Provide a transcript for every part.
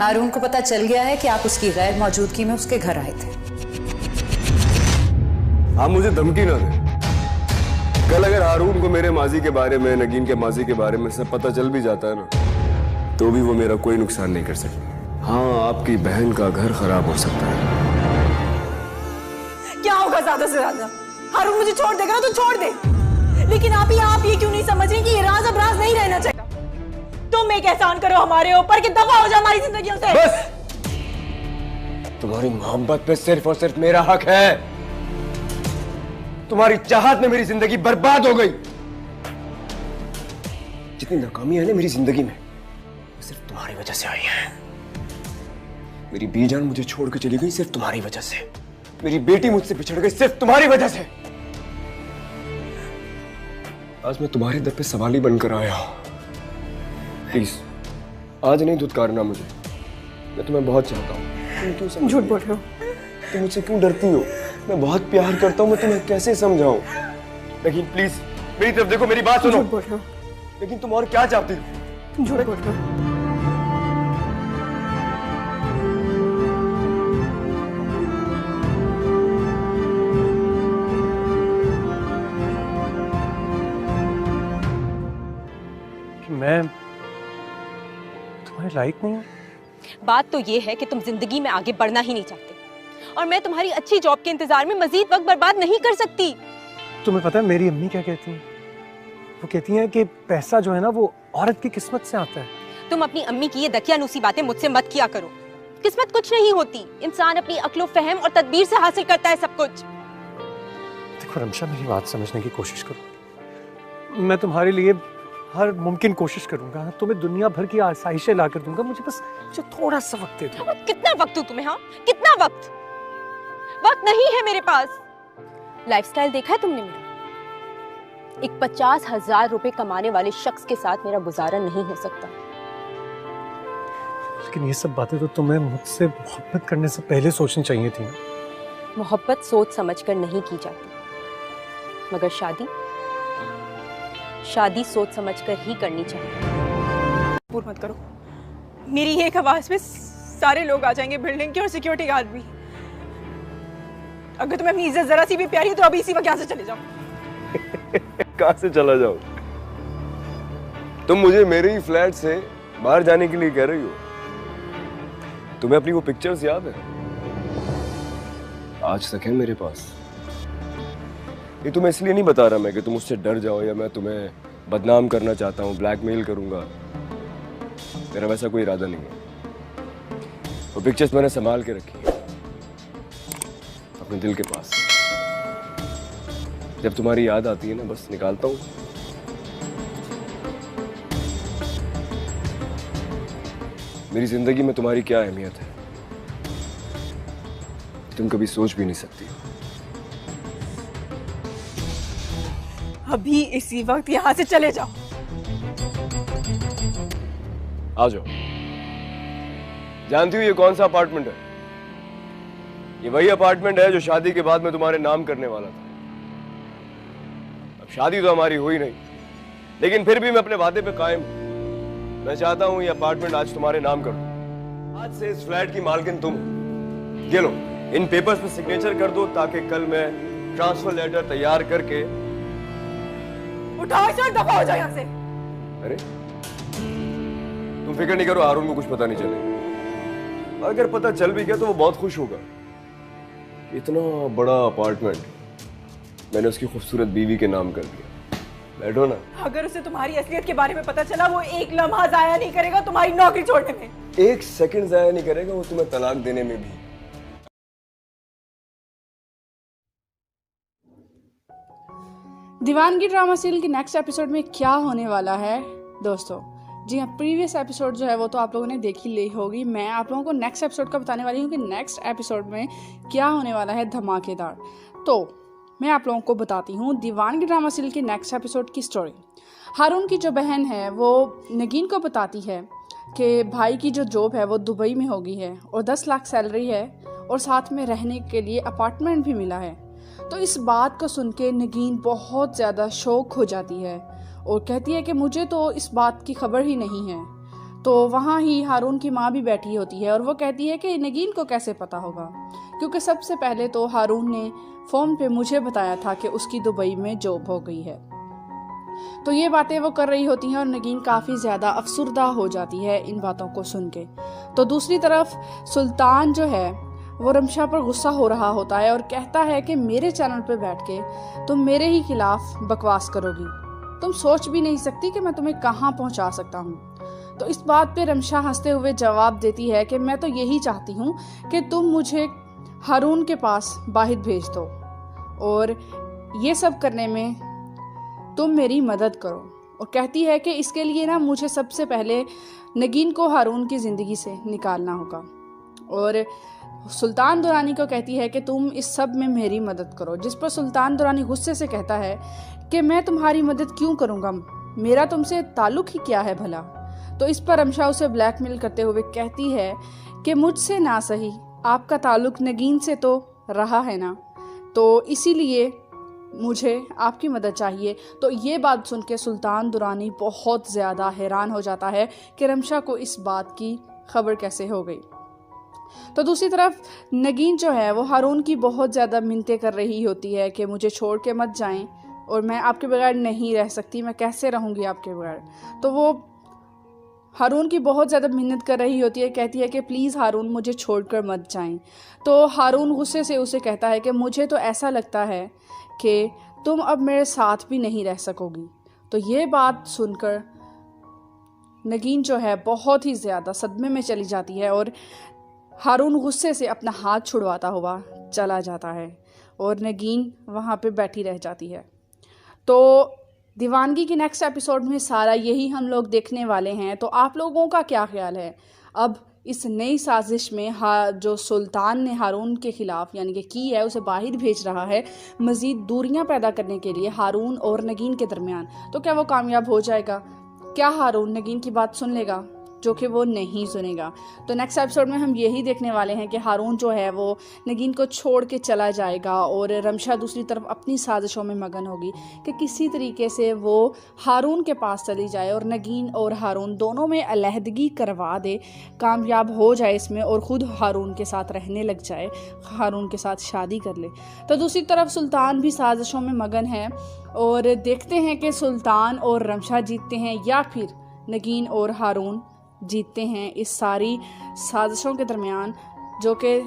हारून को पता चल गया है कि आप उसकी गैर मौजूदगी में उसके घर आए थे। आप मुझे धमकी ना दें। कल अगर हारून को मेरे माजी के बारे में, नगीन के माजी के बारे में सब पता चल भी जाता है ना, तो भी वो मेरा कोई नुकसान नहीं कर सकता। हाँ, आपकी बहन का घर खराब हो सकता है। क्या होगा ज्यादा से ज्यादा? हारून मुझे छोड़ देगा ना तो छोड़ दे, लेकिन आप ये क्यों नहीं समझ रही कि ये राज अब राज नहीं रहना चाहिए? तुम एक एहसान करो हमारे ऊपर कि दफा हो जाए हमारी जिंदगियों से। बस, तुम्हारी मोहब्बत पे सिर्फ और सिर्फ मेरा हक है। तुम्हारी चाहत में मेरी जिंदगी बर्बाद हो गई। जितनी नाकामी है ना मेरी जिंदगी में, सिर्फ तुम्हारी वजह से आई है। मेरी बीजान मुझे छोड़ के चली गई सिर्फ तुम्हारी वजह से। मेरी बेटी मुझसे बिछड़ गई सिर्फ तुम्हारी वजह से। आज मैं तुम्हारे दर पे सवाली बनकर आया हूं। प्लीज आज नहीं धुतकारना मुझे। मैं तुम्हें बहुत चाहता हूँ। तुम क्यों झूठ बोल रहे हो? तुम मुझसे क्यों डरती हो? मैं बहुत प्यार करता हूँ। मैं तुम्हें कैसे समझाऊं? लेकिन प्लीज मेरी तरफ देखो, मेरी बात सुनो। झूठ बोल रहे हो? लेकिन तुम और क्या चाहती हो? झूठ बोल रहे हो? मैं तुम्हारे लायक नहीं हूँ। बात तो ये है कि तुम जिंदगी में आगे बढ़ना ही नहीं चाहते, और मैं तुम्हारी अच्छी जॉब के इंतजार में मजीद वक्त बर्बाद नहीं कर सकती। तुम्हें पता है मेरी अम्मी क्या कहती हैं? वो कहती हैं कि पैसा जो है ना वो औरत की किस्मत से आता है। तुम अपनी अम्मी की ये दकियानूसी बातें मुझसे मत किया करो। किस्मत कुछ नहीं होती, इंसान अपनी अक्लो फहम और तदबीर से हासिल करता है सब कुछ। देखो रमशा, मेरी बात समझने की कोशिश करो। मैं तुम्हारे लिए हर मुमकिन कोशिश करूंगा, तुम्हें दुनिया भर की आसाइशें ला कर दूंगा। मुझे थोड़ा सा वक्त दे दो। कितना वक्त दूं तुम्हें? हाँ, कितना वक्त? वक्त नहीं है मेरे पास। लाइफस्टाइल देखा है तुमने मेरा? एक 50,000 रुपए कमाने वाले शख्स के साथ मेरा गुजारा नहीं हो सकता। लेकिन ये सब बातें तो तुम्हें मुझसे मोहब्बत करने से पहले सोचनी चाहिए थी। मोहब्बत सोच समझकर नहीं की जाती, मगर शादी सोच समझकर ही करनी चाहिए। पूर्ण मत करो। मेरी एक आवाज में सारे लोग आ जाएंगे, बिल्डिंग के और सिक्योरिटी गार्ड भी। अगर तुम्हें अपनी इज्जत जरा सी भी प्यारी है तो अभी इसी वक्त यहाँ से चले जाओ। कहाँ से चला जाओ? तुम मुझे मेरे ही फ्लैट से बाहर जाने के लिए कह रही हो? तुम्हें अपनी वो पिक्चर्स याद है? आज तक है मेरे पास। ये तुम्हें इसलिए नहीं बता रहा मैं कि तुम उससे डर जाओ या मैं तुम्हें बदनाम करना चाहता हूँ, ब्लैकमेल करूंगा। मेरा वैसा कोई इरादा नहीं है। वो पिक्चर्स मैंने संभाल के रखी है अपने दिल के पास। जब तुम्हारी याद आती है ना, बस निकालता हूँ। मेरी जिंदगी में तुम्हारी क्या अहमियत है तुम कभी सोच भी नहीं सकती। अभी इसी वक्त यहाँ से चले जाओ। आ जाओ। जानती हो ये कौन सा अपार्टमेंट है? ये वही अपार्टमेंट है जो शादी के बाद मैं तुम्हारे नाम करने वाला था। अब शादी तो हमारी हुई नहीं, लेकिन फिर भी मैं अपने वादे पे कायम हूं। मैं चाहता हूं ये अपार्टमेंट आज तुम्हारे नाम कर दूं। आज से इस फ्लैट की मालकिन तुम हो। ये लो, इन पेपर्स पे सिग्नेचर कर दो ताकि कल मैं ट्रांसफर लेटर तैयार करके। उठाओ इसे, दफा हो जाओ यहाँ से। अरे तुम फिक्र नहीं करो, हारून को कुछ पता नहीं चलेगा। अगर पता चल भी गया तो वो बहुत खुश होगा। इतना बड़ा अपार्टमेंट मैंने उसकी खूबसूरत बीवी के नाम कर दिया। बैठो ना। अगर उसे तुम्हारी असलियत के बारे में पता चला, वो एक लम्हा जाया नहीं करेगा तुम्हारी नौकरी छोड़ने में। एक सेकंड जाया नहीं करेगा वो तुम्हें तलाक देने में भी। दीवानगी ड्रामा सीरियल की नेक्स्ट एपिसोड में क्या होने वाला है दोस्तों? जी हाँ, प्रीवियस एपिसोड जो है वो तो आप लोगों ने देखी ली होगी। मैं आप लोगों को नेक्स्ट एपिसोड का बताने वाली हूँ कि नेक्स्ट एपिसोड में क्या होने वाला है धमाकेदार। तो मैं आप लोगों को बताती हूँ दीवानगी ड्रामा सीरियल की नेक्स्ट एपिसोड की स्टोरी। हारून की जो बहन है वो नगीन को बताती है कि भाई की जो जॉब है वो दुबई में हो गई है और 10 लाख सैलरी है और साथ में रहने के लिए अपार्टमेंट भी मिला है। तो इस बात को सुन के नगीन बहुत ज़्यादा शौक हो जाती है और कहती है कि मुझे तो इस बात की खबर ही नहीं है। तो वहाँ ही हारून की माँ भी बैठी होती है और वो कहती है कि नगीन को कैसे पता होगा, क्योंकि सबसे पहले तो हारून ने फ़ोन पे मुझे बताया था कि उसकी दुबई में जॉब हो गई है। तो ये बातें वो कर रही होती हैं और नगीन काफ़ी ज़्यादा अफसुर्दा हो जाती है इन बातों को सुन के। तो दूसरी तरफ सुल्तान जो है वो रमशा पर गुस्सा हो रहा होता है और कहता है कि मेरे चैनल पे बैठ के तुम मेरे ही खिलाफ बकवास करोगी, तुम सोच भी नहीं सकती कि मैं तुम्हें कहाँ पहुँचा सकता हूँ। तो इस बात पे रमशा हंसते हुए जवाब देती है कि मैं तो यही चाहती हूँ कि तुम मुझे हारून के पास वाहिद भेज दो और ये सब करने में तुम मेरी मदद करो। और कहती है कि इसके लिए ना मुझे सबसे पहले नगीन को हारून की ज़िंदगी से निकालना होगा। और सुल्तान दुरानी को कहती है कि तुम इस सब में मेरी मदद करो, जिस पर सुल्तान दुरानी गुस्से से कहता है कि मैं तुम्हारी मदद क्यों करूँगा, मेरा तुमसे ताल्लुक़ ही क्या है भला। तो इस पर रमशा उसे ब्लैकमेल करते हुए कहती है कि मुझसे ना सही आपका ताल्लुक़ नगीन से तो रहा है ना, तो इसीलिए मुझे आपकी मदद चाहिए। तो ये बात सुन के सुल्तान दुरानी बहुत ज़्यादा हैरान हो जाता है कि रमशा को इस बात की खबर कैसे हो गई। तो दूसरी तरफ नगीन जो है वो हारून की बहुत ज़्यादा मिन्नतें कर रही होती है कि मुझे छोड़ के मत जाएं और मैं आपके बगैर नहीं रह सकती, मैं कैसे रहूँगी आपके बगैर। तो वो हारून की बहुत ज़्यादा मिन्नत कर रही होती है, कहती है कि प्लीज़ हारून मुझे छोड़कर मत जाएं। तो हारून गुस्से से उसे कहता है कि मुझे तो ऐसा लगता है कि तुम अब मेरे साथ भी नहीं रह सकोगी। तो ये बात सुनकर नगीन जो है बहुत ही ज़्यादा सदमे में चली जाती है और हारून गुस्से से अपना हाथ छुड़वाता हुआ चला जाता है और नगीन वहाँ पे बैठी रह जाती है। तो दीवानगी की नेक्स्ट एपिसोड में सारा यही हम लोग देखने वाले हैं। तो आप लोगों का क्या ख्याल है अब इस नई साजिश में जो सुल्तान ने हारून के ख़िलाफ़ यानी कि है उसे बाहर भेज रहा है मज़ीद दूरियां पैदा करने के लिए हारून और नगीन के दरमियान, तो क्या वो कामयाब हो जाएगा? क्या हारून नगीन की बात सुन लेगा? जो कि वो नहीं सुनेगा। तो नेक्स्ट एपिसोड में हम यही देखने वाले हैं कि हारून जो है वो नगीन को छोड़ के चला जाएगा और रमशा दूसरी तरफ अपनी साजिशों में मगन होगी कि किसी तरीके से वो हारून के पास चली जाए और नगीन और हारून दोनों में अलहदगी करवा दे, कामयाब हो जाए इसमें और ख़ुद हारून के साथ रहने लग जाए, हारून के साथ शादी कर ले। तो दूसरी तरफ सुल्तान भी साजिशों में मगन है और देखते हैं कि सुल्तान और रमशा जीतते हैं या फिर नगीन और हारून जीतते हैं इस सारी साजिशों के दरमियान, जो कि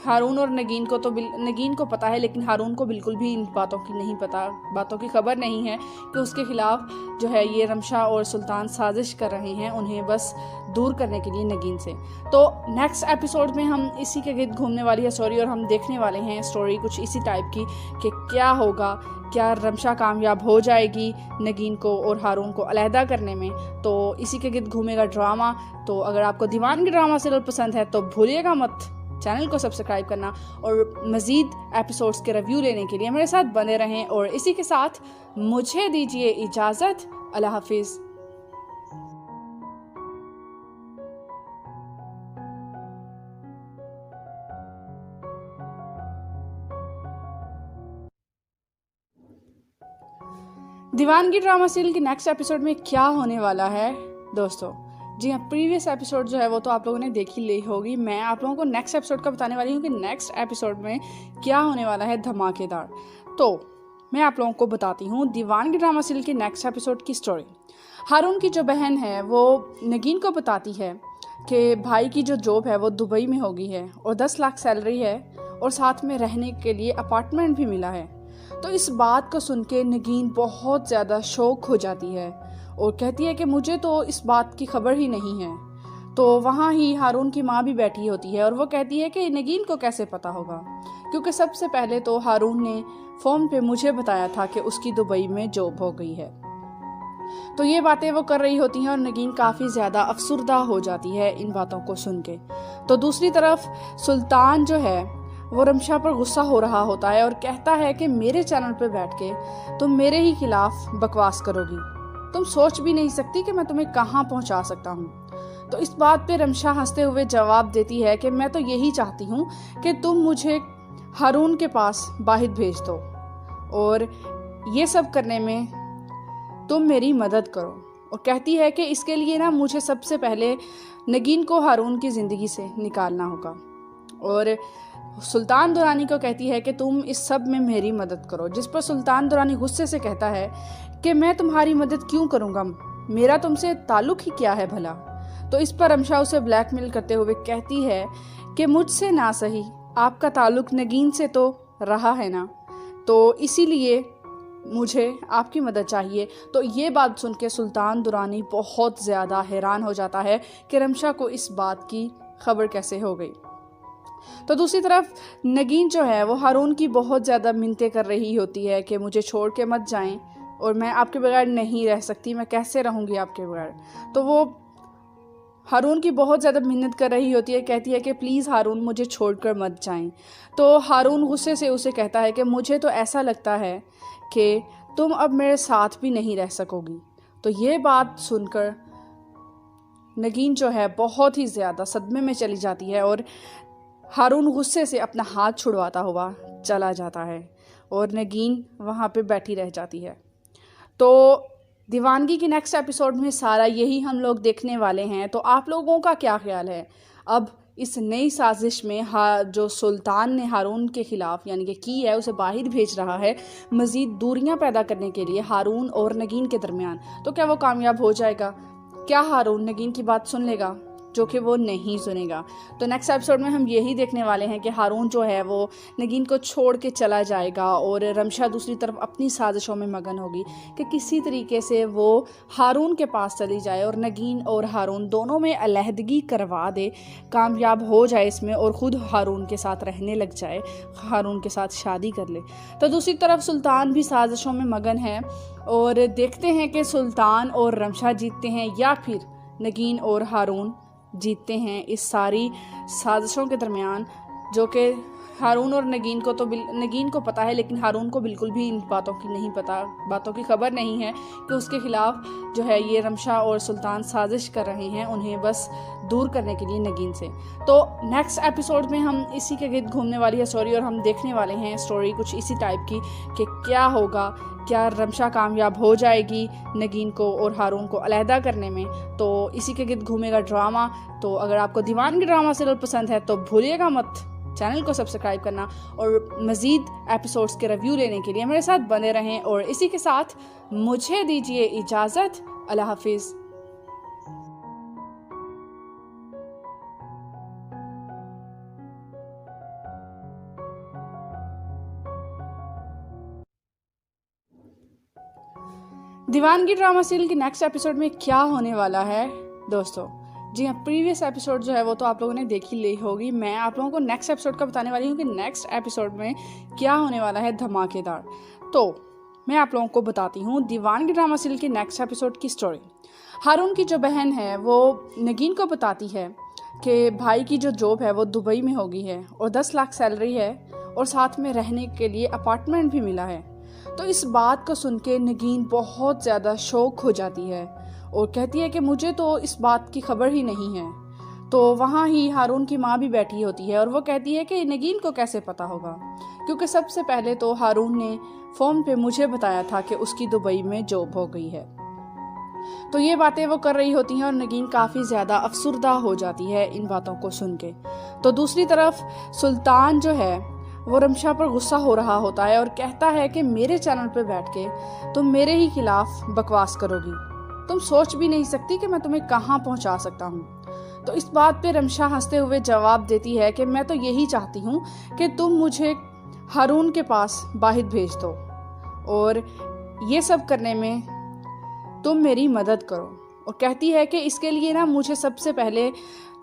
हारून और नगीन को तो नगीन को पता है लेकिन हारून को बिल्कुल भी इन बातों की नहीं पता, बातों की खबर नहीं है कि उसके ख़िलाफ़ जो है ये रमशा और सुल्तान साजिश कर रहे हैं उन्हें बस दूर करने के लिए नगीन से। तो नेक्स्ट एपिसोड में हम इसी के गिर्द घूमने वाली है स्टोरी और हम देखने वाले हैं स्टोरी कुछ इसी टाइप की कि क्या होगा, क्या रमशा कामयाब हो जाएगी नगीन को और हारून को अलहदा करने में। तो इसी के गिर्द घूमेगा ड्रामा। तो अगर आपको दीवानगी ड्रामा सीरियल पसंद है तो भूलिएगा मत चैनल को सब्सक्राइब करना और मज़ीद एपिसोड्स के रिव्यू लेने के लिए मेरे साथ बने रहें। और इसी के साथ मुझे दीजिए इजाज़त। अल्लाह हाफिज़। दीवानगी ड्रामा सीरियल के नेक्स्ट एपिसोड में क्या होने वाला है दोस्तों, जी हाँ, प्रीवियस एपिसोड जो है वो तो आप लोगों ने देखी ली होगी। मैं आप लोगों को नेक्स्ट एपिसोड का बताने वाली हूँ कि नेक्स्ट एपिसोड में क्या होने वाला है धमाकेदार। तो मैं आप लोगों को बताती हूँ दीवानगी ड्रामा सीरियल के नेक्स्ट एपिसोड की स्टोरी। हारून की जो बहन है वो नगीन को बताती है कि भाई की जो जॉब है वो दुबई में हो गई है और 10 लाख सैलरी है और साथ में रहने के लिए अपार्टमेंट भी मिला है। तो इस बात को सुन के नगीन बहुत ज़्यादा शौक हो जाती है और कहती है कि मुझे तो इस बात की खबर ही नहीं है। तो वहाँ ही हारून की माँ भी बैठी होती है और वो कहती है कि नगीन को कैसे पता होगा, क्योंकि सबसे पहले तो हारून ने फ़ोन पे मुझे बताया था कि उसकी दुबई में जॉब हो गई है। तो ये बातें वो कर रही होती हैं और नगीन काफ़ी ज़्यादा अफसुर्दा हो जाती है इन बातों को सुन के। तो दूसरी तरफ सुल्तान जो है वो रमशा पर गुस्सा हो रहा होता है और कहता है कि मेरे चैनल पे बैठ के तुम मेरे ही खिलाफ बकवास करोगी, तुम सोच भी नहीं सकती कि मैं तुम्हें कहाँ पहुँचा सकता हूँ। तो इस बात पे रमशा हंसते हुए जवाब देती है कि मैं तो यही चाहती हूँ कि तुम मुझे हारून के पास वाहिद भेज दो और ये सब करने में तुम मेरी मदद करो। और कहती है कि इसके लिए ना मुझे सबसे पहले नगीन को हारून की ज़िंदगी से निकालना होगा। और सुल्तान दुरानी को कहती है कि तुम इस सब में मेरी मदद करो, जिस पर सुल्तान दुरानी गुस्से से कहता है कि मैं तुम्हारी मदद क्यों करूँगा, मेरा तुमसे ताल्लुक़ ही क्या है भला। तो इस पर रमशा उसे ब्लैकमेल करते हुए कहती है कि मुझसे ना सही आपका ताल्लुक़ नगीन से तो रहा है ना, तो इसीलिए मुझे आपकी मदद चाहिए। तो ये बात सुन के सुल्तान दुरानी बहुत ज़्यादा हैरान हो जाता है कि रमशा को इस बात की खबर कैसे हो गई। तो दूसरी तरफ नगीन जो है वो हारून की बहुत ज़्यादा मिन्नतें कर रही होती है कि मुझे छोड़ के मत जाएं और मैं आपके बगैर नहीं रह सकती, मैं कैसे रहूँगी आपके बगैर। तो वो हारून की बहुत ज़्यादा मिन्नत कर रही होती है, कहती है कि प्लीज़ हारून मुझे छोड़कर मत जाएं। तो हारून गुस्से से उसे कहता है कि मुझे तो ऐसा लगता है कि तुम अब मेरे साथ भी नहीं रह सकोगी। तो ये बात सुनकर नगीन जो है बहुत ही ज़्यादा सदमे में चली जाती है और हारून गुस्से से अपना हाथ छुड़वाता हुआ चला जाता है और नगीन वहाँ पे बैठी रह जाती है। तो दीवानगी की नेक्स्ट एपिसोड में सारा यही हम लोग देखने वाले हैं। तो आप लोगों का क्या ख्याल है? अब इस नई साजिश में जो सुल्तान ने हारून के ख़िलाफ़ यानी कि की है उसे बाहर भेज रहा है मज़ीद दूरियां पैदा करने के लिए हारून और नगीन के दरमियान। तो क्या वो कामयाब हो जाएगा? क्या हारून नगीन की बात सुन लेगा, जो कि वो नहीं सुनेगा? तो नेक्स्ट एपिसोड में हम यही देखने वाले हैं कि हारून जो है वो नगीन को छोड़ के चला जाएगा और रमशा दूसरी तरफ अपनी साजिशों में मगन होगी कि किसी तरीके से वो हारून के पास चली जाए और नगीन और हारून दोनों में अलहदगी करवा दे, कामयाब हो जाए इसमें और ख़ुद हारून के साथ रहने लग जाए, हारून के साथ शादी कर ले। तो दूसरी तरफ सुल्तान भी साजिशों में मगन है और देखते हैं कि सुल्तान और रमशा जीतते हैं या फिर नगीन और हारून जीतते हैं इस सारी साजिशों के दरमियान, जो कि हारून और नगीन को पता है, लेकिन हारून को बिल्कुल भी इन बातों की खबर नहीं है कि उसके ख़िलाफ़ जो है ये रमशा और सुल्तान साजिश कर रहे हैं उन्हें बस दूर करने के लिए नगीन से। तो नेक्स्ट एपिसोड में हम इसी के गिर्द घूमने वाली है स्टोरी और हम देखने वाले हैं स्टोरी कुछ इसी टाइप की कि क्या होगा, क्या रमशा कामयाब हो जाएगी नगीन को और हारून को अलहदा करने में। तो इसी के गिर्द घूमेगा ड्रामा। तो अगर आपको दीवानगी ड्रामा सीरियल पसंद है तो भूलिएगा मत चैनल को सब्सक्राइब करना और मज़ीद एपिसोड्स के रिव्यू लेने के लिए मेरे साथ बने रहें। और इसी के साथ मुझे दीजिए इजाज़त। अल्लाह हाफिज़। दीवानगी ड्रामा सीरियल की नेक्स्ट एपिसोड में क्या होने वाला है दोस्तों? जी हाँ, प्रीवियस एपिसोड जो है वो तो आप लोगों ने देख ही ली होगी। मैं आप लोगों को नेक्स्ट एपिसोड का बताने वाली हूँ कि नेक्स्ट एपिसोड में क्या होने वाला है धमाकेदार। तो मैं आप लोगों को बताती हूँ दीवानगी ड्रामा सीरियल की नेक्स्ट एपिसोड की स्टोरी। हारून की जो बहन है वो नगीन को बताती है कि भाई की जो जॉब है वो दुबई में हो गई है और 10 लाख सैलरी है और साथ में रहने के लिए अपार्टमेंट भी मिला है। तो इस बात को सुन के नगीन बहुत ज़्यादा शौक हो जाती है और कहती है कि मुझे तो इस बात की खबर ही नहीं है। तो वहाँ ही हारून की माँ भी बैठी होती है और वो कहती है कि नगीन को कैसे पता होगा, क्योंकि सबसे पहले तो हारून ने फ़ोन पे मुझे बताया था कि उसकी दुबई में जॉब हो गई है। तो ये बातें वो कर रही होती हैं और नगीन काफ़ी ज़्यादा अफसुर्दा हो जाती है इन बातों को सुन के। तो दूसरी तरफ सुल्तान जो है वो रमशा पर गुस्सा हो रहा होता है और कहता है कि मेरे चैनल पर बैठ के तुम मेरे ही खिलाफ बकवास करोगी, तुम सोच भी नहीं सकती कि मैं तुम्हें कहाँ पहुँचा सकता हूँ। तो इस बात पे रमशा हंसते हुए जवाब देती है कि मैं तो यही चाहती हूँ कि तुम मुझे हारून के पास बाहर भेज दो और ये सब करने में तुम मेरी मदद करो। और कहती है कि इसके लिए ना मुझे सबसे पहले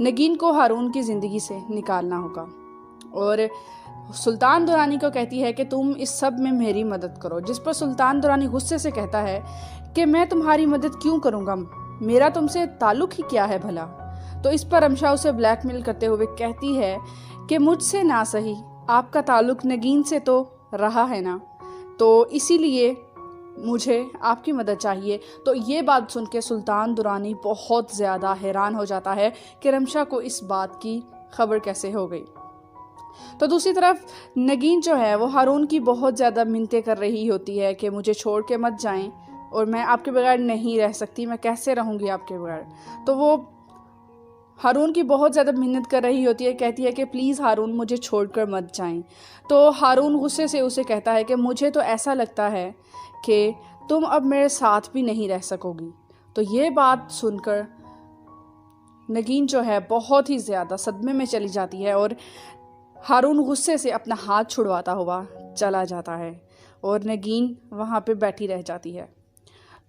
नगीन को हारून की ज़िंदगी से निकालना होगा। और सुल्तान दुरानी को कहती है कि तुम इस सब में मेरी मदद करो, जिस पर सुल्तान दुरानी गुस्से से कहता है कि मैं तुम्हारी मदद क्यों करूँगा, मेरा तुमसे ताल्लुक़ ही क्या है भला। तो इस पर रमशा उसे ब्लैकमेल करते हुए कहती है कि मुझसे ना सही आपका ताल्लुक़ नगीन से तो रहा है ना, तो इसीलिए मुझे आपकी मदद चाहिए। तो ये बात सुन के सुल्तान दुरानी बहुत ज़्यादा हैरान हो जाता है कि रमशा को इस बात की खबर कैसे हो गई। तो दूसरी तरफ नगीन जो है वो हारून की बहुत ज़्यादा मिन्नतें कर रही होती है कि मुझे छोड़ के मत जाएं और मैं आपके बगैर नहीं रह सकती, मैं कैसे रहूँगी आपके बगैर। तो वो हारून की बहुत ज़्यादा मिन्नत कर रही होती है, कहती है कि प्लीज़ हारून मुझे छोड़कर मत जाएं। तो हारून गुस्से से उसे कहता है कि मुझे तो ऐसा लगता है कि तुम अब मेरे साथ भी नहीं रह सकोगी। तो ये बात सुनकर नगीन जो है बहुत ही ज़्यादा सदमे में चली जाती है और हारून गुस्से से अपना हाथ छुड़वाता हुआ चला जाता है और नगीन वहाँ पे बैठी रह जाती है।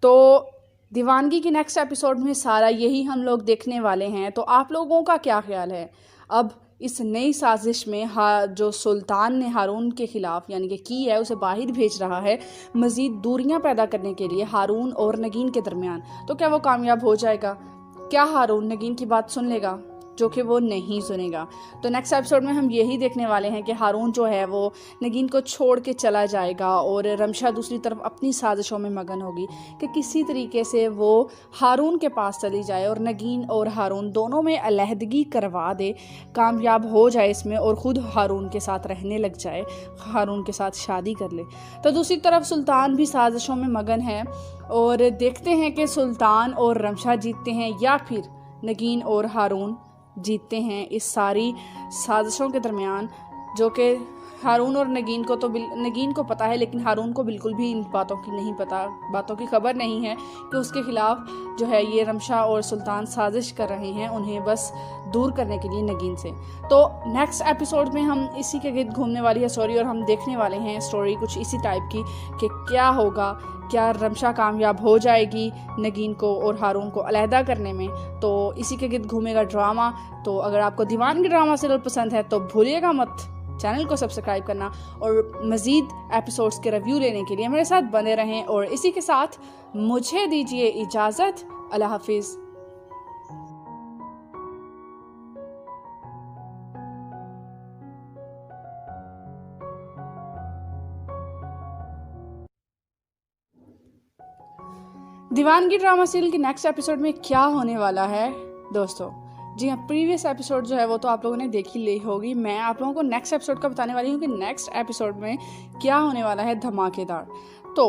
तो दीवानगी की नेक्स्ट एपिसोड में सारा यही हम लोग देखने वाले हैं। तो आप लोगों का क्या ख्याल है? अब इस नई साजिश में जो सुल्तान ने हारून के ख़िलाफ़ यानी कि है उसे बाहर भेज रहा है मज़ीद दूरियां पैदा करने के लिए हारून और नगीन के दरमियान। तो क्या वो कामयाब हो जाएगा? क्या हारून नगीन की बात सुन लेगा? जो कि वो नहीं सुनेगा। तो नेक्स्ट एपिसोड में हम यही देखने वाले हैं कि हारून जो है वो नगीन को छोड़ के चला जाएगा और रमशा दूसरी तरफ अपनी साजिशों में मगन होगी कि किसी तरीके से वो हारून के पास चली जाए और नगीन और हारून दोनों में अलहदगी करवा दे, कामयाब हो जाए इसमें और ख़ुद हारून के साथ रहने लग जाए, हारून के साथ शादी कर ले। तो दूसरी तरफ सुल्तान भी साजिशों में मगन है और देखते हैं कि सुल्तान और रमशा जीतते हैं या फिर नगीन और हारून जीतते हैं इस सारी साजिशों के दरमियान, जो कि हारून और नगीन को पता है, लेकिन हारून को बिल्कुल भी इन बातों की खबर नहीं है कि उसके ख़िलाफ़ जो है ये रमशा और सुल्तान साजिश कर रहे हैं उन्हें बस दूर करने के लिए नगीन से। तो नेक्स्ट एपिसोड में हम इसी के गिर्द घूमने वाली है स्टोरी और हम देखने वाले हैं स्टोरी कुछ इसी टाइप की कि क्या होगा, क्या रमशा कामयाब हो जाएगी नगीन को और हारून को अलहदा करने में। तो इसी के गिर्द घूमेगा ड्रामा। तो अगर आपको दीवानगी ड्रामा सीरियल पसंद है तो भूलिएगा मत चैनल को सब्सक्राइब करना और मज़ीद एपिसोड्स के रिव्यू लेने के लिए मेरे साथ बने रहें। और इसी के साथ मुझे दीजिए इजाज़त। अल्लाह हाफिज़। दीवानगी ड्रामा सीरियल के नेक्स्ट एपिसोड में क्या होने वाला है दोस्तों? जी हाँ, प्रीवियस एपिसोड जो है वो तो आप लोगों ने देखी ली होगी। मैं आप लोगों को नेक्स्ट एपिसोड का बताने वाली हूँ कि नेक्स्ट एपिसोड में क्या होने वाला है धमाकेदार। तो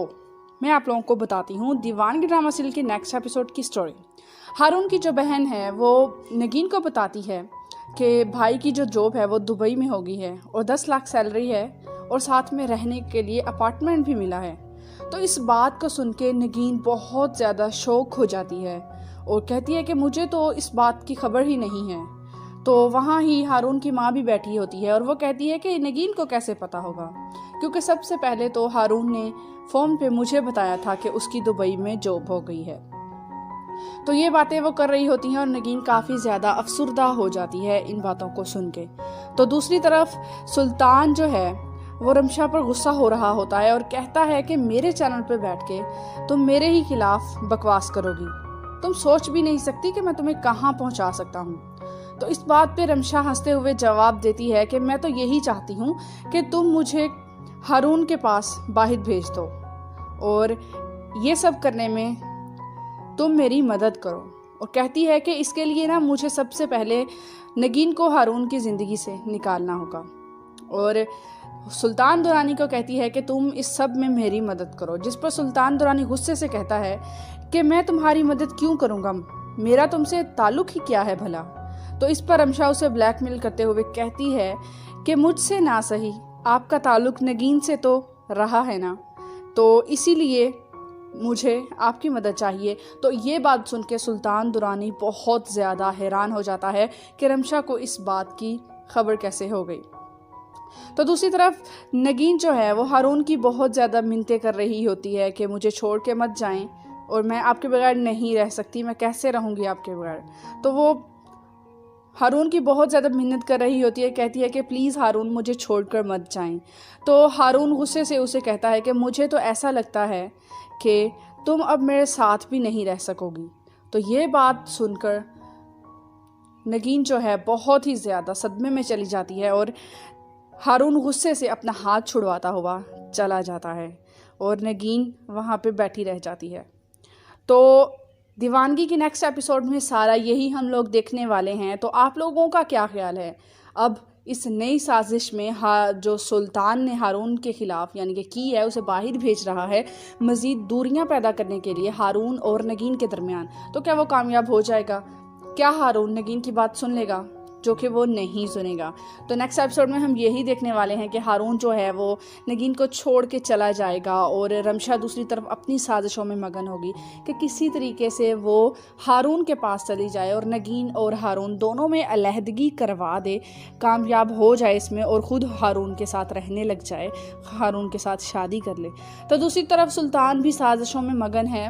मैं आप लोगों को बताती हूँ दीवानगी ड्रामा सीरियल के नेक्स्ट एपिसोड की स्टोरी। हारून की जो बहन है वो नगीन को बताती है कि भाई की जो जॉब है वो दुबई में हो गई है और 10 लाख सैलरी है और साथ में रहने के लिए अपार्टमेंट भी मिला है। तो इस बात को सुन के नगीन बहुत ज़्यादा शौक हो जाती है और कहती है कि मुझे तो इस बात की खबर ही नहीं है। तो वहाँ ही हारून की माँ भी बैठी होती है और वो कहती है कि नगीन को कैसे पता होगा, क्योंकि सबसे पहले तो हारून ने फ़ोन पे मुझे बताया था कि उसकी दुबई में जॉब हो गई है। तो ये बातें वो कर रही होती हैं और नगीन काफ़ी ज़्यादा अफसुर्दा हो जाती है इन बातों को सुन के। तो दूसरी तरफ सुल्तान जो है वो रमशा पर गुस्सा हो रहा होता है और कहता है कि मेरे चैनल पर बैठ के तुम मेरे ही खिलाफ बकवास करोगी, तुम सोच भी नहीं सकती कि मैं तुम्हें कहाँ पहुँचा सकता हूँ। तो इस बात पे रमशा हंसते हुए जवाब देती है कि मैं तो यही चाहती हूँ कि तुम मुझे हारून के पास बाहर भेज दो और ये सब करने में तुम मेरी मदद करो। और कहती है कि इसके लिए ना मुझे सबसे पहले नगीन को हारून की ज़िंदगी से निकालना होगा। और सुल्तान दुरानी को कहती है कि तुम इस सब में मेरी मदद करो, जिस पर सुल्तान दुरानी गुस्से से कहता है कि मैं तुम्हारी मदद क्यों करूँगा, मेरा तुमसे ताल्लुक़ ही क्या है भला। तो इस पर रमशा उसे ब्लैकमेल करते हुए कहती है कि मुझसे ना सही आपका ताल्लुक़ नगीन से तो रहा है ना, तो इसीलिए मुझे आपकी मदद चाहिए। तो ये बात सुन के सुल्तान दुरानी बहुत ज़्यादा हैरान हो जाता है कि रमशा को इस बात की खबर कैसे हो गई। तो दूसरी तरफ नगीन जो है वो हारून की बहुत ज़्यादा मिन्नतें कर रही होती है कि मुझे छोड़ के मत जाएं और मैं आपके बगैर नहीं रह सकती, मैं कैसे रहूँगी आपके बगैर। तो वो हारून की बहुत ज़्यादा मिन्नत कर रही होती है, कहती है कि प्लीज़ हारून मुझे छोड़कर मत जाएं। तो हारून गुस्से से उसे कहता है कि मुझे तो ऐसा लगता है कि तुम अब मेरे साथ भी नहीं रह सकोगी। तो ये बात सुनकर नगीन जो है बहुत ही ज़्यादा सदमे में चली जाती है और हारून गुस्से से अपना हाथ छुड़वाता हुआ चला जाता है और नगीन वहाँ पे बैठी रह जाती है। तो दीवानगी की नेक्स्ट एपिसोड में सारा यही हम लोग देखने वाले हैं। तो आप लोगों का क्या ख्याल है? अब इस नई साजिश में जो सुल्तान ने हारून के ख़िलाफ़ यानी कि की है उसे बाहर भेज रहा है मज़ीद दूरियां पैदा करने के लिए हारून और नगीन के दरमियान। तो क्या वो कामयाब हो जाएगा? क्या हारून नगीन की बात सुन लेगा? जो कि वो नहीं सुनेगा। तो नेक्स्ट एपिसोड में हम यही देखने वाले हैं कि हारून जो है वो नगीन को छोड़ के चला जाएगा और रमशा दूसरी तरफ अपनी साजिशों में मगन होगी कि किसी तरीके से वो हारून के पास चली जाए और नगीन और हारून दोनों में अलहदगी करवा दे, कामयाब हो जाए इसमें और ख़ुद हारून के साथ रहने लग जाए, हारून के साथ शादी कर ले। तो दूसरी तरफ सुल्तान भी साजिशों में मगन है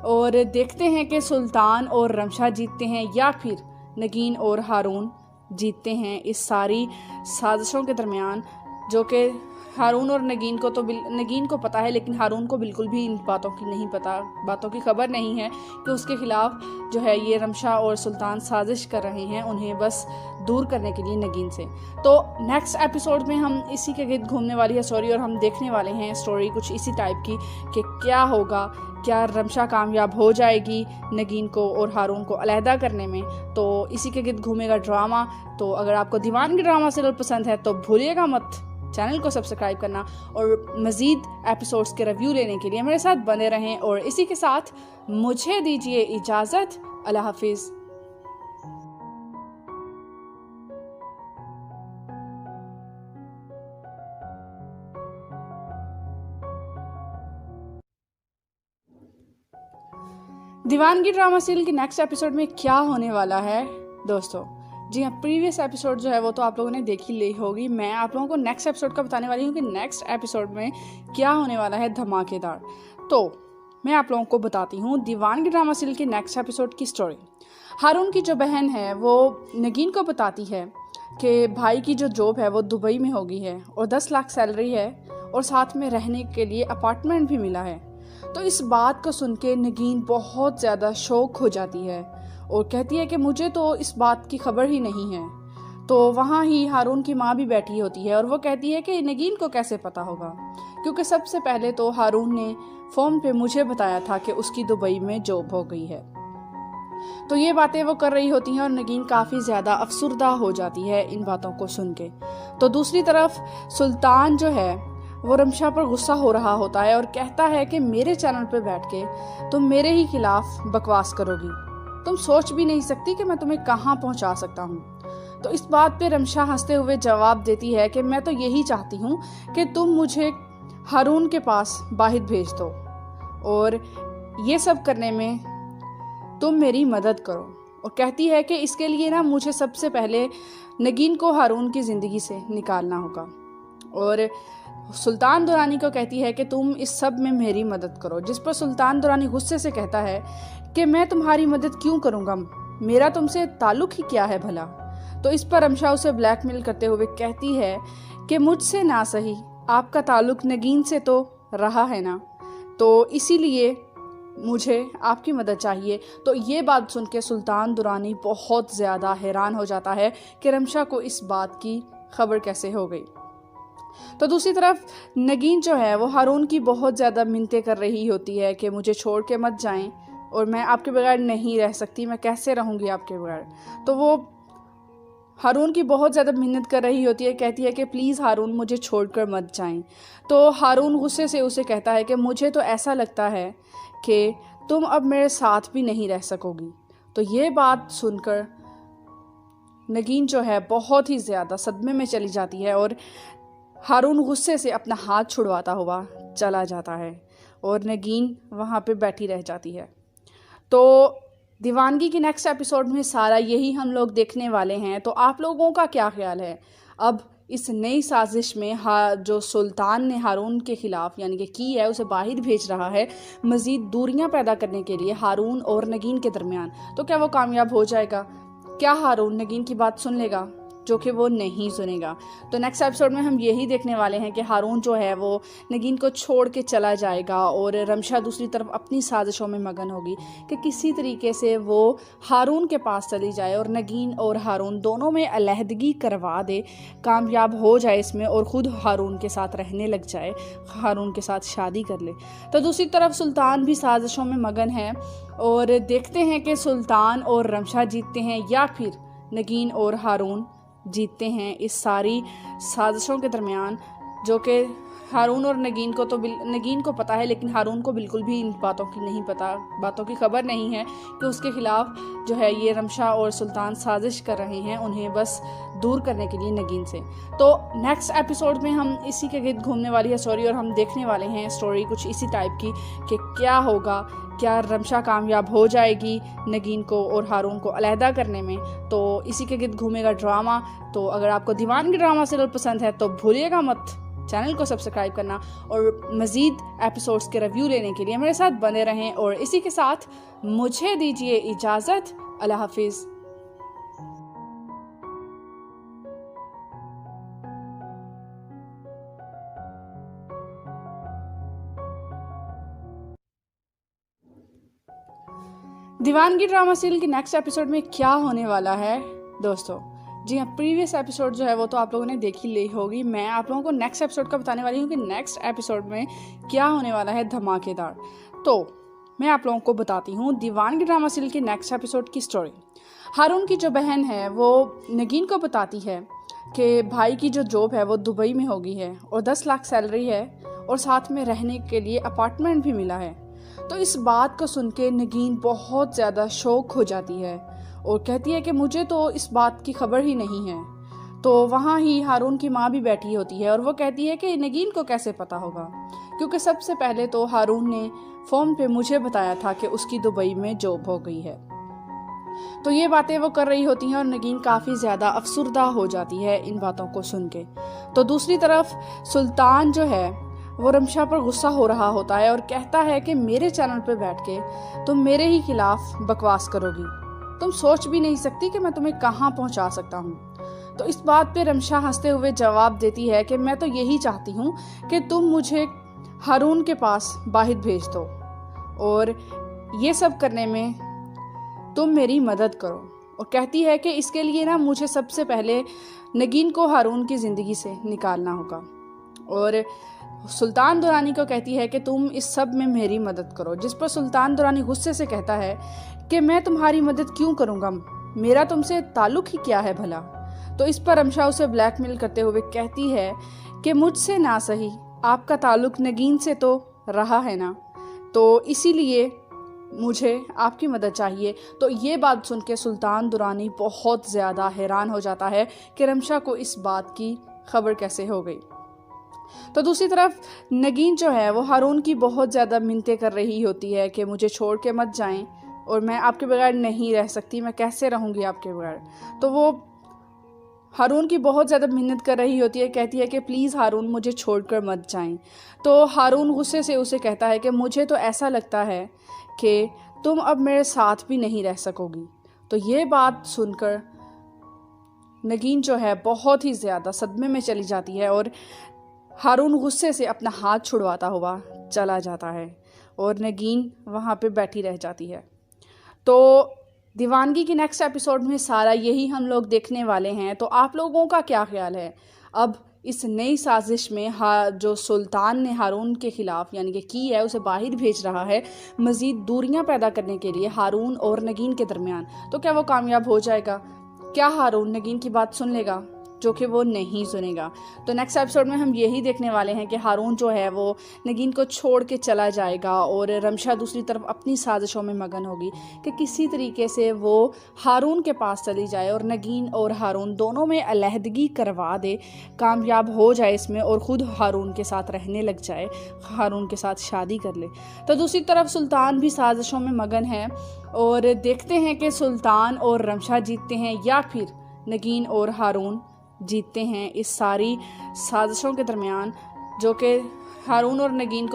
और देखते हैं कि सुल्तान और रमशा जीतते हैं या फिर नगीन और हारून जीतते हैं इस सारी साजिशों के दरमियान, जो कि हारून और नगीन को पता है, लेकिन हारून को बिल्कुल भी इन बातों की खबर नहीं है कि उसके ख़िलाफ़ जो है ये रमशा और सुल्तान साजिश कर रहे हैं उन्हें बस दूर करने के लिए नगीन से। तो नेक्स्ट एपिसोड में हम इसी के गिर्द घूमने वाली है स्टोरी और हम देखने वाले हैं स्टोरी कुछ इसी टाइप की कि क्या होगा, क्या रमशा कामयाब हो जाएगी नगीन को और हारून को अलहदा करने में। तो इसी के गिर्द घूमेगा ड्रामा। तो अगर आपको दीवानगी ड्रामा सीरियल पसंद है तो भूलिएगा मत चैनल को सब्सक्राइब करना और मज़ीद एपिसोड्स के रिव्यू लेने के लिए मेरे साथ बने रहें। और इसी के साथ मुझे दीजिए इजाज़त। अल्लाह हाफिज़। दीवानगी ड्रामा सीरियल के नेक्स्ट एपिसोड में क्या होने वाला है दोस्तों? जी हाँ, प्रीवियस एपिसोड जो है वो तो आप लोगों ने देखी ली होगी। मैं आप लोगों को नेक्स्ट एपिसोड का बताने वाली हूँ कि नेक्स्ट एपिसोड में क्या होने वाला है धमाकेदार। तो मैं आप लोगों को बताती हूँ दीवानगी ड्रामा सीरियल के नेक्स्ट एपिसोड की स्टोरी। हारून की जो बहन है वो नगीन को बताती है कि भाई की जो जॉब है वो दुबई में हो गई है और 10 लाख सैलरी है और साथ में रहने के लिए अपार्टमेंट भी मिला है। तो इस बात को सुन के नगीन बहुत ज़्यादा शौक हो जाती है और कहती है कि मुझे तो इस बात की खबर ही नहीं है। तो वहाँ ही हारून की माँ भी बैठी होती है और वो कहती है कि नगीन को कैसे पता होगा, क्योंकि सबसे पहले तो हारून ने फ़ोन पे मुझे बताया था कि उसकी दुबई में जॉब हो गई है। तो ये बातें वो कर रही होती हैं और नगीन काफ़ी ज़्यादा अफसुर्दा हो जाती है इन बातों को सुन के। तो दूसरी तरफ सुल्तान जो है वो रमशा पर गुस्सा हो रहा होता है और कहता है कि मेरे चैनल पर बैठ के तुम मेरे ही खिलाफ बकवास करोगी, तुम सोच भी नहीं सकती कि मैं तुम्हें कहाँ पहुँचा सकता हूँ। तो इस बात पे रमशा हंसते हुए जवाब देती है कि मैं तो यही चाहती हूँ कि तुम मुझे हारून के पास बाहर भेज दो और ये सब करने में तुम मेरी मदद करो। और कहती है कि इसके लिए ना मुझे सबसे पहले नगीन को हारून की ज़िंदगी से निकालना होगा। और सुल्तान दुरानी को कहती है कि तुम इस सब में मेरी मदद करो, जिस पर सुल्तान दुरानी गुस्से से कहता है कि मैं तुम्हारी मदद क्यों करूँगा, मेरा तुमसे ताल्लुक़ ही क्या है भला। तो इस पर रमशा उसे ब्लैकमेल करते हुए कहती है कि मुझसे ना सही आपका ताल्लुक़ नगीन से तो रहा है ना, तो इसीलिए मुझे आपकी मदद चाहिए। तो ये बात सुन के सुल्तान दुरानी बहुत ज़्यादा हैरान हो जाता है कि रमशा को इस बात की खबर कैसे हो गई। तो दूसरी तरफ नगीन जो है वो हारून की बहुत ज़्यादा मिन्नतें कर रही होती है कि मुझे छोड़ के मत जाएं और मैं आपके बगैर नहीं रह सकती, मैं कैसे रहूँगी आपके बगैर। तो वो हारून की बहुत ज़्यादा मिन्नत कर रही होती है, कहती है कि प्लीज़ हारून मुझे छोड़कर मत जाएं। तो हारून गुस्से से उसे कहता है कि मुझे तो ऐसा लगता है कि तुम अब मेरे साथ भी नहीं रह सकोगी। तो ये बात सुनकर नगीन जो है बहुत ही ज़्यादा सदमे में चली जाती है और हारून गुस्से से अपना हाथ छुड़वाता हुआ चला जाता है और नगीन वहाँ पे बैठी रह जाती है। तो दीवानगी की नेक्स्ट एपिसोड में सारा यही हम लोग देखने वाले हैं। तो आप लोगों का क्या ख्याल है? अब इस नई साजिश में जो सुल्तान ने हारून के ख़िलाफ़ यानी कि की है उसे बाहर भेज रहा है मज़ीद दूरियां पैदा करने के लिए हारून और नगीन के दरमियान। तो क्या वो कामयाब हो जाएगा? क्या हारून नगीन की बात सुन लेगा, जो कि वो नहीं सुनेगा? तो नेक्स्ट एपिसोड में हम यही देखने वाले हैं कि हारून जो है वो नगीन को छोड़ के चला जाएगा और रमशा दूसरी तरफ अपनी साजिशों में मगन होगी कि किसी तरीके से वो हारून के पास चली जाए और नगीन और हारून दोनों में अलहदगी करवा दे, कामयाब हो जाए इसमें और ख़ुद हारून के साथ रहने लग जाए, हारून के साथ शादी कर ले। तो दूसरी तरफ सुल्तान भी साजिशों में मगन है और देखते हैं कि सुल्तान और रमशा जीतते हैं या फिर नगीन और हारून जीतते हैं इस सारी साजिशों के दरमियान, जो कि हारून और नगीन को पता है, लेकिन हारून को बिल्कुल भी इन बातों की खबर नहीं है कि उसके खिलाफ जो है ये रमशा और सुल्तान साजिश कर रहे हैं, उन्हें बस दूर करने के लिए नगीन से। तो नेक्स्ट एपिसोड में हम इसी के गिर्द घूमने वाली है स्टोरी, और हम देखने वाले हैं स्टोरी कुछ इसी टाइप की कि क्या होगा, क्या रमशा कामयाब हो जाएगी नगीन को और हारून को अलहदा करने में। तो इसी के गिर्द घूमेगा ड्रामा। तो अगर आपको दीवानगी ड्रामा सीरियल पसंद है तो भूलिएगा मत चैनल को सब्सक्राइब करना, और मज़ीद एपिसोड्स के रिव्यू लेने के लिए मेरे साथ बने रहें। और इसी के साथ मुझे दीजिए इजाज़त। अल्लाह हाफिज़। दीवानगी ड्रामा सीरियल के नेक्स्ट एपिसोड में क्या होने वाला है दोस्तों, जी हाँ, प्रीवियस एपिसोड जो है वो तो आप लोगों ने देखी ली होगी। मैं आप लोगों को नेक्स्ट एपिसोड का बताने वाली हूँ कि नेक्स्ट एपिसोड में क्या होने वाला है धमाकेदार। तो मैं आप लोगों को बताती हूँ दीवानगी ड्रामा सीरियल के नेक्स्ट एपिसोड की स्टोरी। हारून की जो बहन है वो नगीन को बताती है कि भाई की जो जॉब है वो दुबई में हो गई है और 10 लाख सैलरी है और साथ में रहने के लिए अपार्टमेंट भी मिला है। तो इस बात को सुन के नगीन बहुत ज़्यादा शौक हो जाती है और कहती है कि मुझे तो इस बात की खबर ही नहीं है। तो वहाँ ही हारून की माँ भी बैठी होती है और वो कहती है कि नगीन को कैसे पता होगा, क्योंकि सबसे पहले तो हारून ने फ़ोन पे मुझे बताया था कि उसकी दुबई में जॉब हो गई है। तो ये बातें वो कर रही होती हैं और नगीन काफ़ी ज़्यादा अफसुर्दा हो जाती है इन बातों को सुन के। तो दूसरी तरफ सुल्तान जो है वो रमशा पर गुस्सा हो रहा होता है और कहता है कि मेरे चैनल पे बैठ के तुम मेरे ही खिलाफ बकवास करोगी, तुम सोच भी नहीं सकती कि मैं तुम्हें कहाँ पहुँचा सकता हूँ। तो इस बात पे रमशा हंसते हुए जवाब देती है कि मैं तो यही चाहती हूँ कि तुम मुझे हारून के पास वाहिद भेज दो और ये सब करने में तुम मेरी मदद करो। और कहती है कि इसके लिए ना मुझे सबसे पहले नगीन को हारून की ज़िंदगी से निकालना होगा। और सुल्तान दुरानी को कहती है कि तुम इस सब में मेरी मदद करो, जिस पर सुल्तान दुरानी गुस्से से कहता है कि मैं तुम्हारी मदद क्यों करूँगा, मेरा तुमसे ताल्लुक़ ही क्या है भला। तो इस पर रमशा उसे ब्लैकमेल करते हुए कहती है कि मुझसे ना सही आपका ताल्लुक़ नगीन से तो रहा है ना, तो इसीलिए मुझे आपकी मदद चाहिए। तो ये बात सुन के सुल्तान दुरानी बहुत ज़्यादा हैरान हो जाता है कि रमशा को इस बात की खबर कैसे हो गई। तो दूसरी तरफ नगीन जो है वो हारून की बहुत ज़्यादा मिन्नतें कर रही होती है कि मुझे छोड़ के मत जाएं और मैं आपके बगैर नहीं रह सकती, मैं कैसे रहूँगी आपके बगैर। तो वो हारून की बहुत ज़्यादा मिन्नत कर रही होती है, कहती है कि प्लीज़ हारून मुझे छोड़कर मत जाएं। तो हारून गुस्से से उसे कहता है कि मुझे तो ऐसा लगता है कि तुम अब मेरे साथ भी नहीं रह सकोगी। तो ये बात सुनकर नगीन जो है बहुत ही ज़्यादा सदमे में चली जाती है और हारून गुस्से से अपना हाथ छुड़वाता हुआ चला जाता है और नगीन वहाँ पे बैठी रह जाती है। तो दीवानगी की नेक्स्ट एपिसोड में सारा यही हम लोग देखने वाले हैं। तो आप लोगों का क्या ख्याल है अब इस नई साजिश में जो सुल्तान ने हारून के ख़िलाफ़ यानी कि की है, उसे बाहर भेज रहा है मज़ीद दूरियां पैदा करने के लिए हारून और नगीन के दरमियान। तो क्या वो कामयाब हो जाएगा? क्या हारून नगीन की बात सुन लेगा, जो कि वो नहीं सुनेगा? तो नेक्स्ट एपिसोड में हम यही देखने वाले हैं कि हारून जो है वो नगीन को छोड़ के चला जाएगा और रमशा दूसरी तरफ अपनी साजिशों में मगन होगी कि किसी तरीके से वो हारून के पास चली जाए और नगीन और हारून दोनों में अलहदगी करवा दे, कामयाब हो जाए इसमें और ख़ुद हारून के साथ रहने लग जाए, हारून के साथ शादी कर ले। तो दूसरी तरफ सुल्तान भी साजिशों में मगन है और देखते हैं कि सुल्तान और रमशा जीतते हैं या फिर नगीन और हारून जीतते हैं इस सारी साजिशों के दरमियान, जो कि हारून और नगीन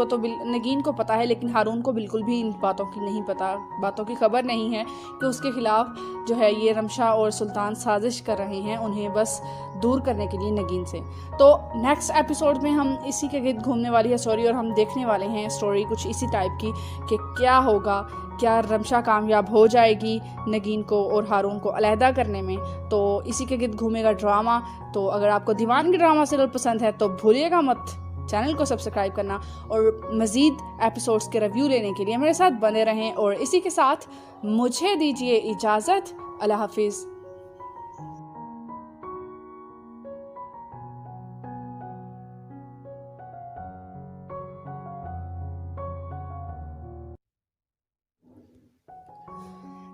को पता है, लेकिन हारून को बिल्कुल भी इन बातों की खबर नहीं है कि उसके खिलाफ जो है ये रमशा और सुल्तान साजिश कर रहे हैं, उन्हें बस दूर करने के लिए नगीन से। तो नेक्स्ट एपिसोड में हम इसी के गिर्द घूमने वाली है स्टोरी और हम देखने वाले हैं स्टोरी कुछ इसी टाइप की कि क्या होगा, क्या रमशा कामयाब हो जाएगी नगीन को और हारून को अलहदा करने में। तो इसी के गिर्द घूमेगा ड्रामा। तो अगर आपको दीवानगी ड्रामा सीरियल पसंद है तो भूलिएगा मत चैनल को सब्सक्राइब करना और मज़ीद एपिसोड्स के रिव्यू लेने के लिए मेरे साथ बने रहें। और इसी के साथ मुझे दीजिए इजाज़त। अल्लाह हाफिज़।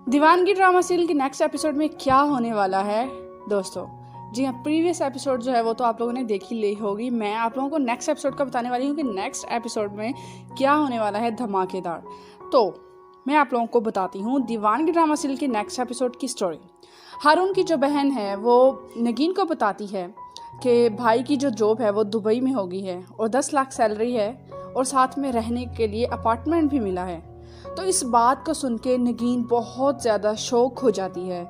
दीवानगी ड्रामा सीरियल के नेक्स्ट एपिसोड में क्या होने वाला है दोस्तों, जी हाँ, प्रीवियस एपिसोड जो है वो तो आप लोगों ने देख ही ली होगी। मैं आप लोगों को नेक्स्ट एपिसोड का बताने वाली हूँ कि नेक्स्ट एपिसोड में क्या होने वाला है धमाकेदार। तो मैं आप लोगों को बताती हूँ दीवानगी ड्रामा सीरियल के नेक्स्ट एपिसोड की स्टोरी। हारून की जो बहन है वो नगीन को बताती है कि भाई की जो जॉब है वो दुबई में हो गई है और 10 लाख सैलरी है और साथ में रहने के लिए अपार्टमेंट भी मिला है। तो इस बात को सुन के नगीन बहुत ज़्यादा शौक हो जाती है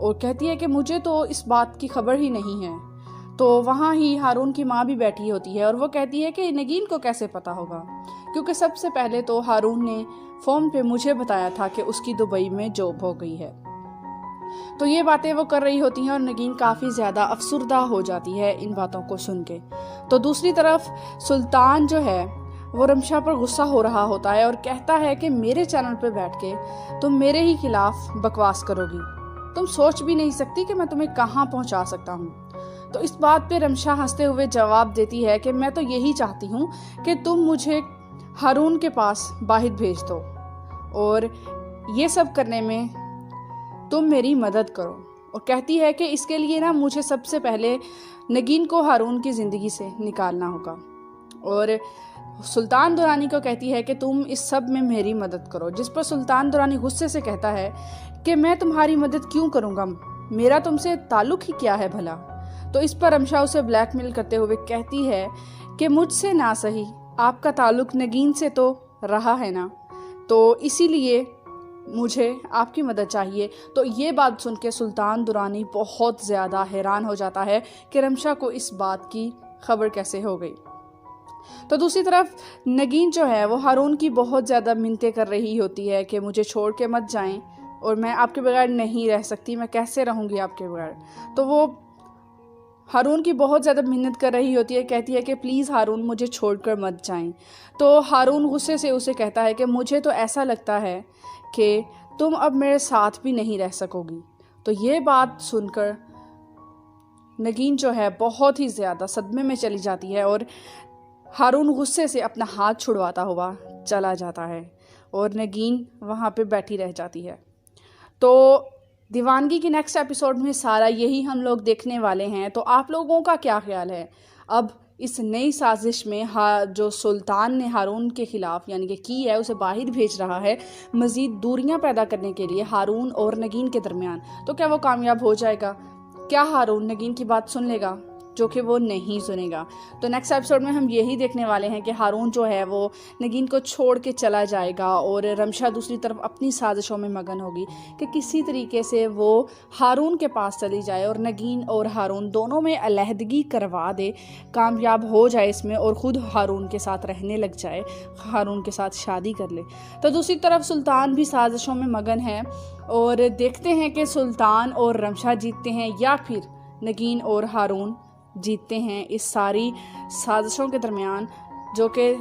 और कहती है कि मुझे तो इस बात की खबर ही नहीं है। तो वहाँ ही हारून की माँ भी बैठी होती है और वो कहती है कि नगीन को कैसे पता होगा, क्योंकि सबसे पहले तो हारून ने फ़ोन पे मुझे बताया था कि उसकी दुबई में जॉब हो गई है। तो ये बातें वो कर रही होती हैं और नगीन काफ़ी ज़्यादा अफसुर्दा हो जाती है इन बातों को सुन के। तो दूसरी तरफ सुल्तान जो है वो रमशा पर गुस्सा हो रहा होता है और कहता है कि मेरे चैनल पर बैठ के तुम मेरे ही खिलाफ बकवास करोगी, तुम सोच भी नहीं सकती कि मैं तुम्हें कहाँ पहुँचा सकता हूँ। तो इस बात पे रमशा हंसते हुए जवाब देती है कि मैं तो यही चाहती हूँ कि तुम मुझे हारून के पास वाहिद भेज दो और ये सब करने में तुम मेरी मदद करो। और कहती है कि इसके लिए ना मुझे सबसे पहले नगीन को हारून की ज़िंदगी से निकालना होगा। और सुल्तान दुरानी को कहती है कि तुम इस सब में मेरी मदद करो, जिस पर सुल्तान दुरानी गुस्से से कहता है कि मैं तुम्हारी मदद क्यों करूँगा, मेरा तुमसे ताल्लुक़ ही क्या है भला। तो इस पर रमशा उसे ब्लैकमेल करते हुए कहती है कि मुझसे ना सही आपका ताल्लुक़ नगीन से तो रहा है ना, तो इसीलिए मुझे आपकी मदद चाहिए। तो ये बात सुन के सुल्तान दुरानी बहुत ज़्यादा हैरान हो जाता है कि रमशा को इस बात की खबर कैसे हो गई। तो दूसरी तरफ नगीन जो है वो हारून की बहुत ज़्यादा मिन्नतें कर रही होती है कि मुझे छोड़ के मत जाएं और मैं आपके बगैर नहीं रह सकती, मैं कैसे रहूँगी आपके बगैर। तो वो हारून की बहुत ज़्यादा मिन्नत कर रही होती है, कहती है कि प्लीज़ हारून मुझे छोड़कर मत जाएं। तो हारून गुस्से से उसे कहता है कि मुझे तो ऐसा लगता है कि तुम अब मेरे साथ भी नहीं रह सकोगी। तो ये बात सुनकर नगीन जो है बहुत ही ज़्यादा सदमे में चली जाती है और हारून गुस्से से अपना हाथ छुड़वाता हुआ चला जाता है और नगीन वहाँ पे बैठी रह जाती है। तो दीवानगी की नेक्स्ट एपिसोड में सारा यही हम लोग देखने वाले हैं। तो आप लोगों का क्या ख्याल है अब इस नई साजिश में जो सुल्तान ने हारून के ख़िलाफ़ यानी कि है उसे बाहर भेज रहा है मज़ीद दूरियां पैदा करने के लिए हारून और नगीन के दरमियान, तो क्या वो कामयाब हो जाएगा? क्या हारून नगीन की बात सुन लेगा? जो कि वो नहीं सुनेगा। तो नेक्स्ट एपिसोड में हम यही देखने वाले हैं कि हारून जो है वो नगीन को छोड़ के चला जाएगा और रमशा दूसरी तरफ अपनी साजिशों में मगन होगी कि किसी तरीके से वो हारून के पास चली जाए और नगीन और हारून दोनों में अलहदगी करवा दे, कामयाब हो जाए इसमें और ख़ुद हारून के साथ रहने लग जाए, हारून के साथ शादी कर ले। तो दूसरी तरफ सुल्तान भी साजिशों में मगन है और देखते हैं कि सुल्तान और रमशा जीतते हैं या फिर नगीन और हारून जीतते हैं इस सारी साजिशों के दरमियान, जो कि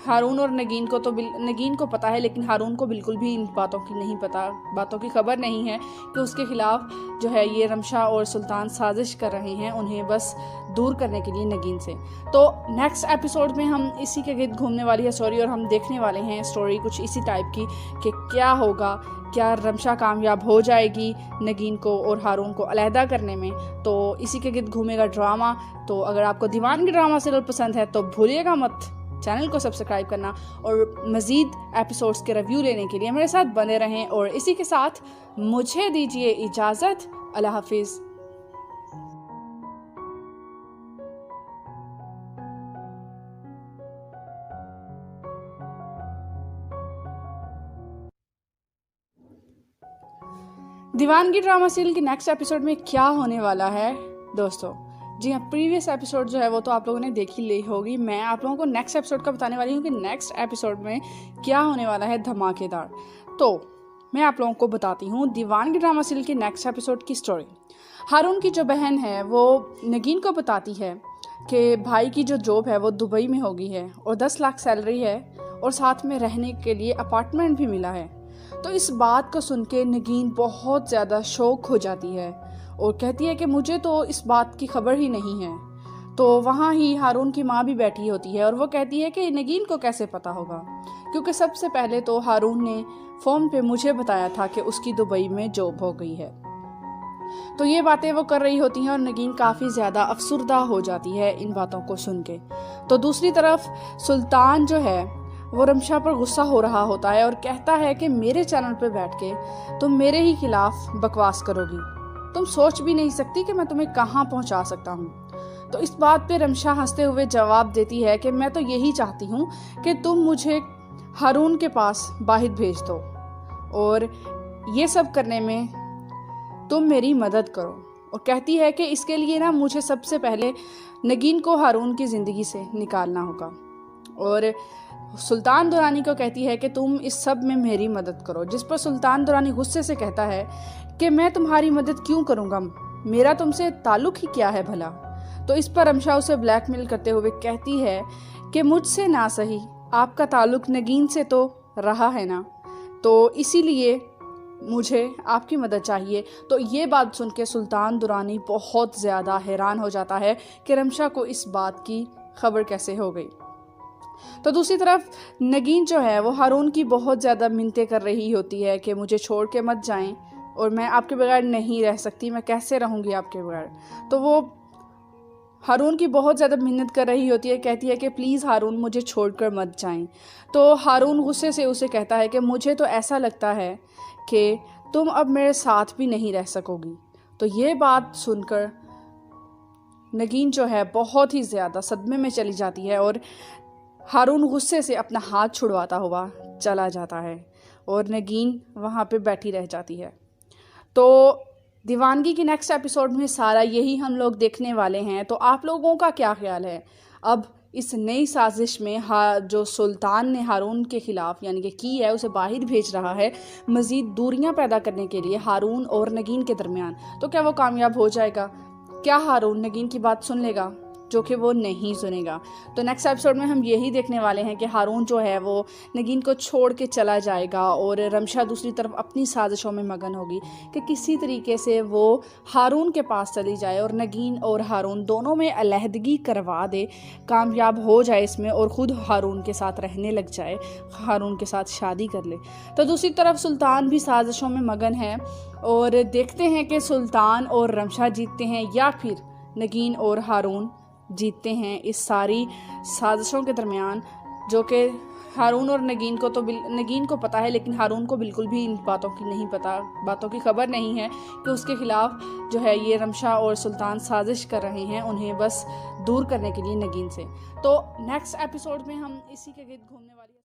हारून और नगीन को तो नगीन को पता है लेकिन हारून को बिल्कुल भी इन बातों की नहीं पता, बातों की खबर नहीं है कि उसके खिलाफ जो है ये रमशा और सुल्तान साजिश कर रहे हैं उन्हें बस दूर करने के लिए नगीन से। तो नेक्स्ट एपिसोड में हम इसी के गिर्द घूमने वाली है स्टोरी और हम देखने वाले हैं स्टोरी कुछ इसी टाइप की कि क्या होगा, क्या रमशा कामयाब हो जाएगी नगीन को और हारून को अलहदा करने में। तो इसी के गिर्द घूमेगा ड्रामा। तो अगर आपको दीवानगी ड्रामा सीरियल पसंद है तो भूलिएगा मत चैनल को सब्सक्राइब करना और मज़ीद एपिसोड्स के रिव्यू लेने के लिए मेरे साथ बने रहें। और इसी के साथ मुझे दीजिए इजाज़त। अल्लाह हाफिज़। दीवानगी ड्रामा सीरियल के नेक्स्ट एपिसोड में क्या होने वाला है दोस्तों, जी हाँ, प्रीवियस एपिसोड जो है वो तो आप लोगों ने देख ही ली होगी। मैं आप लोगों को नेक्स्ट एपिसोड का बताने वाली हूँ कि नेक्स्ट एपिसोड में क्या होने वाला है धमाकेदार। तो मैं आप लोगों को बताती हूँ दीवानगी ड्रामा सीरियल के नेक्स्ट एपिसोड की स्टोरी। हारून की जो बहन है वो नगीन को बताती है कि भाई की जो जॉब है वो दुबई में हो गई है और 10 लाख सैलरी है और साथ में रहने के लिए अपार्टमेंट भी मिला है। तो इस बात को सुन के नगीन बहुत ज़्यादा शौक हो जाती है और कहती है कि मुझे तो इस बात की खबर ही नहीं है। तो वहाँ ही हारून की माँ भी बैठी होती है और वो कहती है कि नगीन को कैसे पता होगा, क्योंकि सबसे पहले तो हारून ने फ़ोन पे मुझे बताया था कि उसकी दुबई में जॉब हो गई है। तो ये बातें वो कर रही होती हैं और नगीन काफ़ी ज़्यादा अफसुर्दा हो जाती है इन बातों को सुन के। तो दूसरी तरफ सुल्तान जो है वो रमशा पर गुस्सा हो रहा होता है और कहता है कि मेरे चैनल पे बैठ के तुम मेरे ही खिलाफ बकवास करोगी, तुम सोच भी नहीं सकती कि मैं तुम्हें कहाँ पहुँचा सकता हूँ। तो इस बात पे रमशा हंसते हुए जवाब देती है कि मैं तो यही चाहती हूँ कि तुम मुझे हारून के पास बाहिर भेज दो और ये सब करने में तुम मेरी मदद करो। और कहती है कि इसके लिए ना मुझे सबसे पहले नगीन को हारून की ज़िंदगी से निकालना होगा। और सुल्तान दुरानी को कहती है कि तुम इस सब में मेरी मदद करो, जिस पर सुल्तान दुरानी गुस्से से कहता है कि मैं तुम्हारी मदद क्यों करूँगा, मेरा तुमसे ताल्लुक़ ही क्या है भला। तो इस पर रमशा उसे ब्लैकमेल करते हुए कहती है कि मुझसे ना सही आपका ताल्लुक़ नगीन से तो रहा है ना, तो इसीलिए मुझे आपकी मदद चाहिए। तो ये बात सुन के सुल्तान दुरानी बहुत ज़्यादा हैरान हो जाता है कि रमशा को इस बात की खबर कैसे हो गई। तो दूसरी तरफ नगीन जो है वो हारून की बहुत ज़्यादा मिन्नतें कर रही होती है कि मुझे छोड़ के मत जाएं और मैं आपके बगैर नहीं रह सकती, मैं कैसे रहूँगी आपके बगैर। तो वो हारून की बहुत ज़्यादा मिन्नत कर रही होती है, कहती है कि प्लीज़ हारून मुझे छोड़कर मत जाएं। तो हारून गुस्से से उसे कहता है कि मुझे तो ऐसा लगता है कि तुम अब मेरे साथ भी नहीं रह सकोगी। तो ये बात सुनकर नगीन जो है बहुत ही ज़्यादा सदमे में चली जाती है और हारून गुस्से से अपना हाथ छुड़वाता हुआ चला जाता है और नगीन वहाँ पे बैठी रह जाती है। तो दीवानगी की नेक्स्ट एपिसोड में सारा यही हम लोग देखने वाले हैं। तो आप लोगों का क्या ख्याल है अब इस नई साजिश में जो सुल्तान ने हारून के ख़िलाफ़ यानी कि है उसे बाहर भेज रहा है मज़ीद दूरियां पैदा करने के लिए हारून और नगीन के दरमियान, तो क्या वो कामयाब हो जाएगा? क्या हारून नगीन की बात सुन लेगा? जो कि वो नहीं सुनेगा। तो नेक्स्ट एपिसोड में हम यही देखने वाले हैं कि हारून जो है वो नगीन को छोड़ के चला जाएगा और रमशा दूसरी तरफ अपनी साजिशों में मगन होगी कि किसी तरीके से वो हारून के पास चली जाए और नगीन और हारून दोनों में अलहदगी करवा दे, कामयाब हो जाए इसमें और ख़ुद हारून के साथ रहने लग जाए, हारून के साथ शादी कर ले। तो दूसरी तरफ सुल्तान भी साजिशों में मगन है और देखते हैं कि सुल्तान और रमशा जीतते हैं या फिर नगीन और हारून जीतते हैं इस सारी साजिशों के दरमियान, जो कि हारून और नगीन को तो नगीन को पता है लेकिन हारून को बिल्कुल भी इन बातों की नहीं पता, बातों की खबर नहीं है कि उसके खिलाफ जो है ये रमशा और सुल्तान साजिश कर रहे हैं उन्हें बस दूर करने के लिए नगीन से। तो नेक्स्ट एपिसोड में हम इसी के गिर्द घूमने वाली